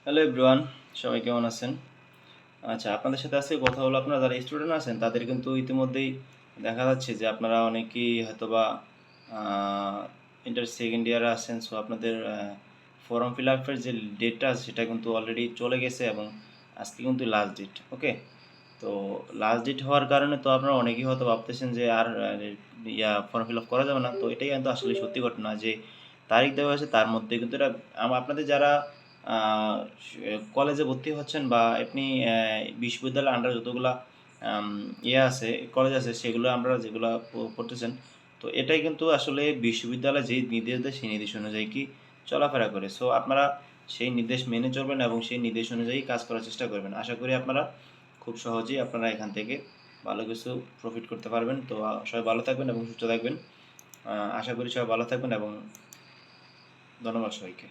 Hello everyone, সবাই কেমন আছেন? আচ্ছা, আপনাদের সাথে আজকে কথা হলো, আপনারা যারা স্টুডেন্ট আছেন তাদের কিন্তু ইতিমধ্যেই দেখা যাচ্ছে যে আপনারা অনেকেই হয়তোবা ইন্টার সেকেন্ড ইয়ারে আছেন। সো আপনাদের ফর্ম ফিল আপের যে ডেটটা আছে সেটা কিন্তু অলরেডি চলে গেছে এবং আজকে কিন্তু লাস্ট ডেট। ওকে, তো লাস্ট ডেট হওয়ার কারণে তো আপনারা অনেকেই হয়তো ভাবতেছেন যে আর ফর্ম ফিল আপ করা যাবে না। তো এটাই কিন্তু আসলে সত্যি ঘটনা যে তারিখ দেওয়া আছে তার মধ্যে কিন্তু এটা আপনাদের যারা কলেজে ভর্তি হচ্ছেন বা আপনি বিশ্ববিদ্যালয়ের আন্ডার যতগুলা আম ইয়ে আছে, কলেজ আছে, সেগুলো আমরা যেগুলা পড়তেছেন, তো এটাই কিন্তু আসলে বিশ্ববিদ্যালয় যেই নির্দেশ দেয় সেই নির্দেশ অনুযায়ী কি চলাফেরা করে। সো আপনারা সেই নির্দেশ মেনে চলবেন এবং সেই নির্দেশ অনুযায়ী কাজ করার চেষ্টা করবেন। আশা করি আপনারা খুব সহজেই আপনারা এখান থেকে ভালো কিছু প্রফিট করতে পারবেন। তো সবাই ভালো থাকবেন এবং সুস্থ থাকবেন। আশা করি সবাই ভালো থাকবেন এবং ধন্যবাদ সবাইকে।